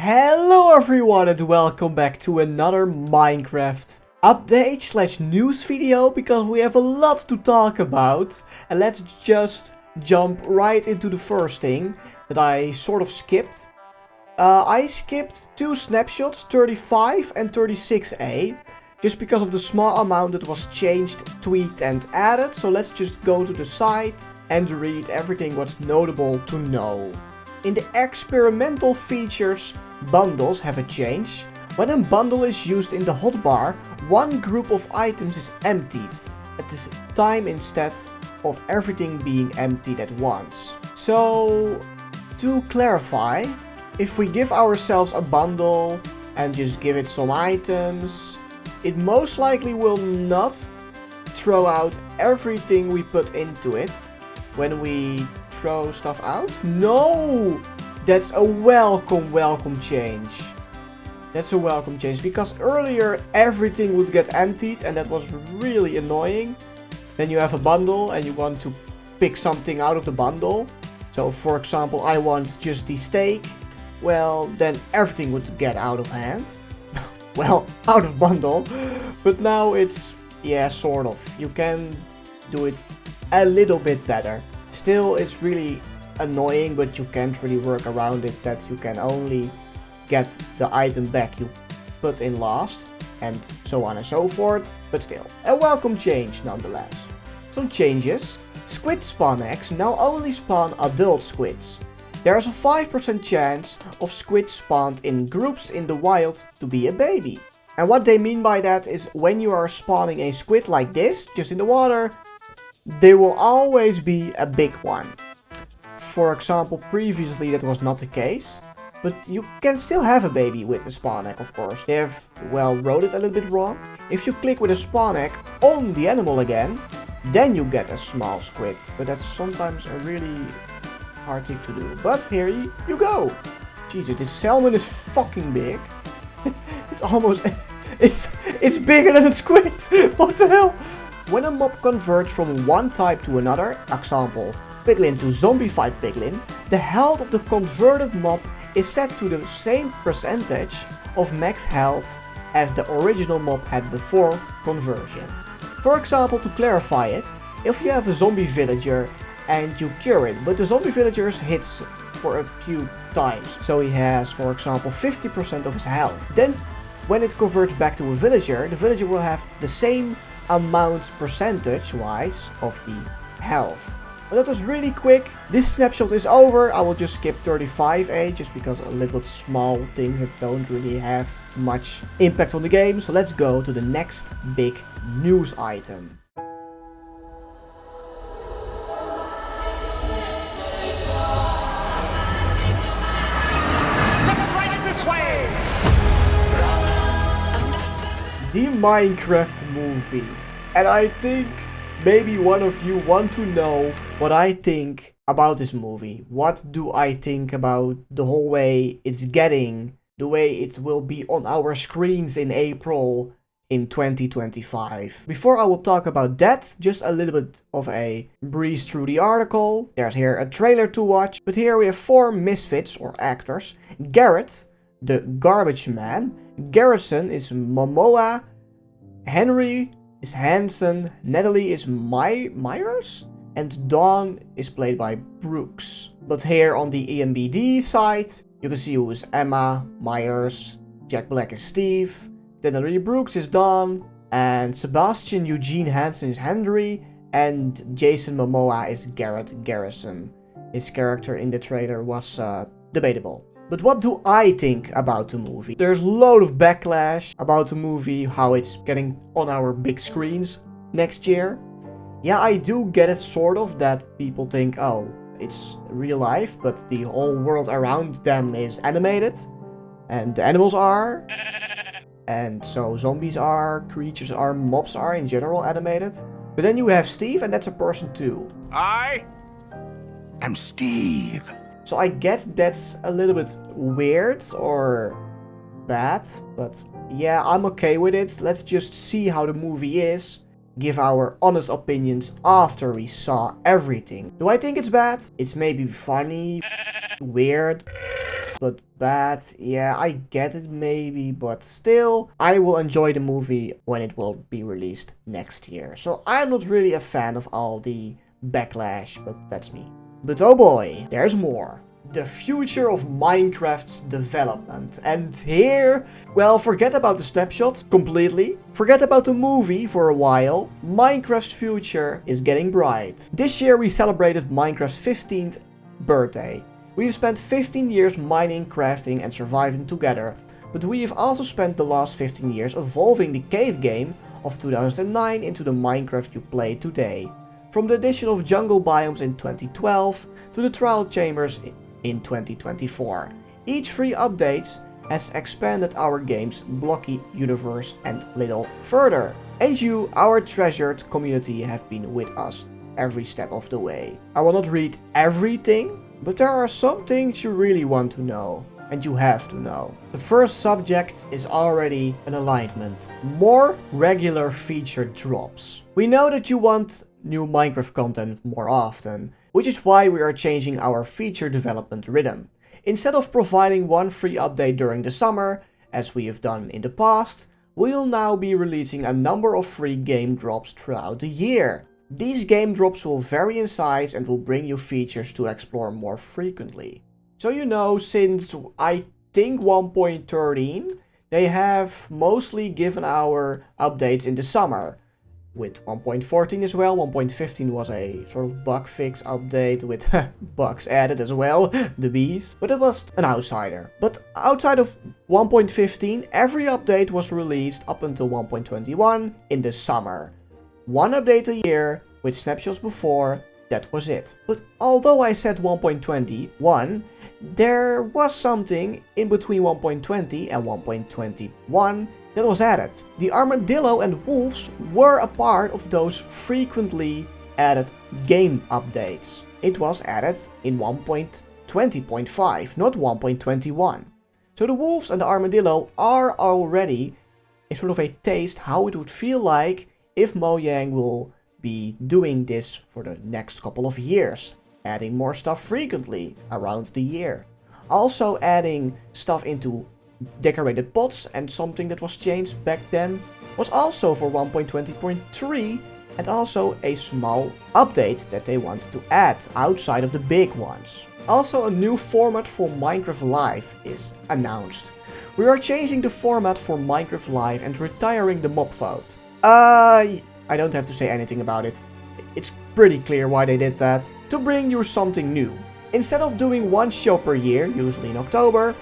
Hello everyone and welcome back to another Minecraft update / news video because we have a lot to talk about. And let's just jump right into the first thing that I sort of skipped. I skipped two snapshots, 35 and 36A, just because of the small amount that was changed, tweaked and added. So let's just go to the site and read everything what's notable to know. In the experimental features, bundles have a change. When a bundle is used in the hotbar, one group of items is emptied at this time instead of everything being emptied at once. So, to clarify, if we give ourselves a bundle and just give it some items, it most likely will not throw out everything we put into it when we throw stuff out? No! That's a welcome change. That's a welcome change, because earlier everything would get emptied and that was really annoying. Then you have a bundle and you want to pick something out of the bundle. So for example, I want just the steak. Well, then everything would get out of hand. Well, out of bundle. But now it's, yeah, sort of. You can do it a little bit better. Still, it's really annoying, but you can't really work around it, that you can only get the item back you put in last, and so on and so forth. But still, a welcome change nonetheless. Some changes. Squid spawn eggs now only spawn adult squids. There is a 5% chance of squids spawned in groups in the wild to be a baby. And what they mean by that is when you are spawning a squid like this, just in the water, there will always be a big one. For example, previously that was not the case, but you can still have a baby with a spawn egg, of course. They have, well, wrote it a little bit wrong. If you click with a spawn egg on the animal again, then you get a small squid. But that's sometimes a really hard thing to do. But here you go. Jesus, this salmon is fucking big. It's almost, it's bigger than a squid. What the hell? When a mob converts from one type to another, example, piglin to zombified piglin, the health of the converted mob is set to the same percentage of max health as the original mob had before conversion. For example, to clarify it, if you have a zombie villager and you cure it, but the zombie villager hits for a few times, so he has, for example, 50% of his health, then when it converts back to a villager, the villager will have the same amount percentage-wise of the health. But that was really quick. This snapshot is over. I will just skip 35A just because a little bit small things that don't really have much impact on the game. So let's go to the next big news item. The Minecraft movie. And I think maybe one of you want to know what I think about this movie. What do I think about the whole way it's getting, the way it will be on our screens in April in 2025. Before I will talk about that, just a little bit of a breeze through the article. There's here a trailer to watch, but here we have 4 misfits or actors. Garrett, the garbage man. Garrison is Momoa. Henry is Hansen. Natalie is Myers. And Dawn is played by Brooks. But here on the EMBD side, you can see who is Emma, Myers, Jack Black is Steve, Natalie Brooks is Dawn, and Sebastian Eugene Hansen is Henry, and Jason Momoa is Garrett Garrison. His character in the trailer was debatable. But what do I think about the movie? There's a load of backlash about the movie, how it's getting on our big screens next year. Yeah, I do get it sort of, that people think, oh, it's real life, but the whole world around them is animated. And the animals are. And so zombies are, creatures are, mobs are in general animated. But then you have Steve, and that's a person too. I am Steve. So I get that's a little bit weird or bad, but yeah, I'm okay with it. Let's just see how the movie is. Give our honest opinions after we saw everything. Do I think it's bad? It's maybe funny, weird, but bad. Yeah, I get it maybe, but still, I will enjoy the movie when it will be released next year. So I'm not really a fan of all the backlash, but that's me. But oh boy, there's more. The future of Minecraft's development. And here, well, forget about the snapshot completely. Forget about the movie for a while. Minecraft's future is getting bright. This year we celebrated Minecraft's 15th birthday. We've spent 15 years mining, crafting and surviving together. But we have also spent the last 15 years evolving the cave game of 2009 into the Minecraft you play today. From the addition of jungle biomes in 2012 to the trial chambers in 2024. Each free updates has expanded our game's blocky universe and little further. And you, our treasured community, have been with us every step of the way. I will not read everything, but there are some things you really want to know. And you have to know. The first subject is already an alignment. More regular feature drops. We know that you want new Minecraft content more often, which is why we are changing our feature development rhythm. Instead of providing one free update during the summer, as we have done in the past, we'll now be releasing a number of free game drops throughout the year. These game drops will vary in size and will bring you features to explore more frequently. So you know, since I think 1.13, they have mostly given our updates in the summer. With 1.14 as well. 1.15 was a sort of bug fix update with bugs added as well, the bees. But it was an outsider. But outside of 1.15, every update was released up until 1.21 in the summer. One update a year, with snapshots before, that was it. But although I said 1.21, there was something in between 1.20 and 1.21 that was added. The armadillo and wolves were a part of those frequently added game updates. It was added in 1.20.5, not 1.21. So the wolves and the armadillo are already a sort of a taste how it would feel like if Mojang will be doing this for the next couple of years, adding more stuff frequently around the year. Also adding stuff into decorated pots, and something that was changed back then was also for 1.20.3 and also a small update that they wanted to add outside of the big ones. Also a new format for Minecraft Live is announced. We are changing the format for Minecraft Live and retiring the mob vote. I don't have to say anything about it. It's pretty clear why they did that. To bring you something new. Instead of doing one show per year, usually in October,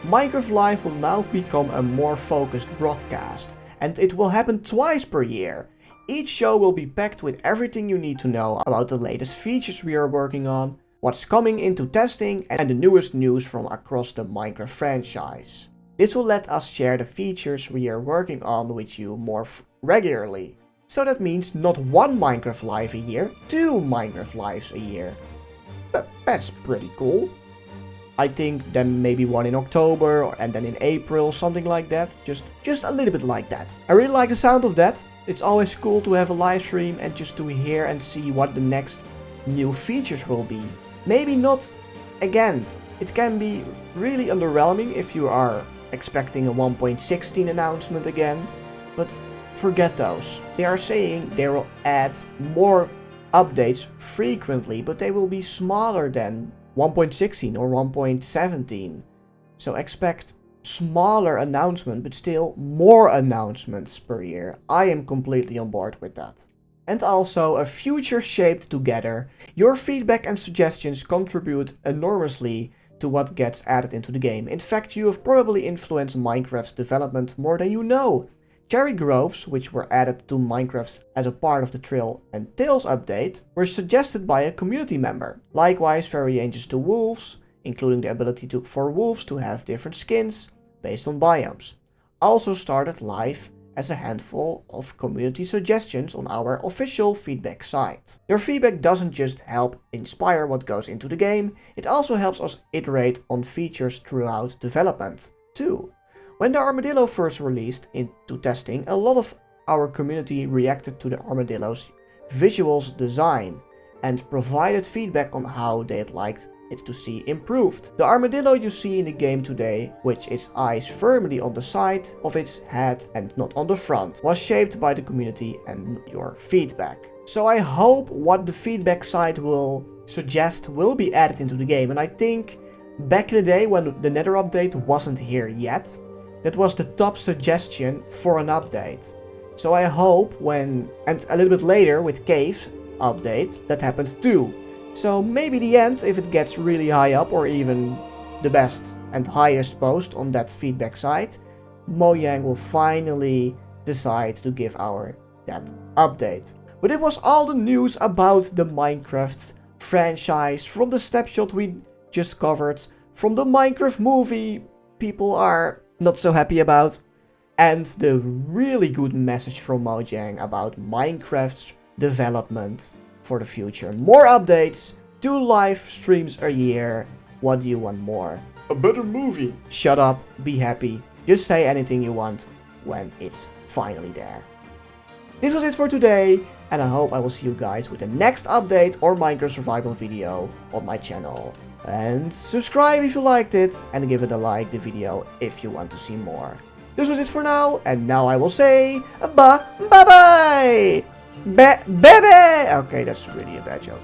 Minecraft Live will now become a more focused broadcast, and it will happen twice per year. Each show will be packed with everything you need to know about the latest features we are working on, what's coming into testing, and the newest news from across the Minecraft franchise. This will let us share the features we are working on with you more regularly. So that means not one Minecraft Live a year, 2 Minecraft Lives a year. That's pretty cool. I think then maybe one in October and then in April, something like that. Just a little bit like that. I really like the sound of that. It's always cool to have a live stream and just to hear and see what the next new features will be. Maybe not, again, it can be really underwhelming if you are expecting a 1.16 announcement again, but forget those. They are saying they will add more updates frequently, but they will be smaller than 1.16 or 1.17. So expect smaller announcement, but still more announcements per year. I am completely on board with that. And also a future shaped together. Your feedback and suggestions contribute enormously to what gets added into the game. In fact, you have probably influenced Minecraft's development more than you know. Cherry groves, which were added to Minecraft as a part of the Trail and Tales update, were suggested by a community member. Likewise, variations to wolves, including the ability for wolves to have different skins based on biomes, also started live as a handful of community suggestions on our official feedback site. Your feedback doesn't just help inspire what goes into the game, it also helps us iterate on features throughout development, too. When the armadillo first released into testing, a lot of our community reacted to the armadillo's visuals design and provided feedback on how they'd liked it to see improved. The armadillo you see in the game today, which its eyes firmly on the side of its head and not on the front, was shaped by the community and your feedback. So I hope what the feedback side will suggest will be added into the game, and I think back in the day when the Nether update wasn't here yet, that was the top suggestion for an update. So I hope and a little bit later with Caves update, that happened too. So maybe the end, if it gets really high up or even the best and highest post on that feedback site, Mojang will finally decide to give that update. But it was all the news about the Minecraft franchise from the Snapshot we just covered, from the Minecraft movie people are not so happy about, and the really good message from Mojang about Minecraft's development for the future. More updates, 2 live streams a year. What do you want more? A better movie. Shut up, be happy, just say anything you want when it's finally there. This was it for today, and I hope I will see you guys with the next update or Minecraft survival video on my channel. And subscribe if you liked it, and give it a like the video if you want to see more. This was it for now, and now I will say bye-bye! Baby! Okay, that's really a bad joke.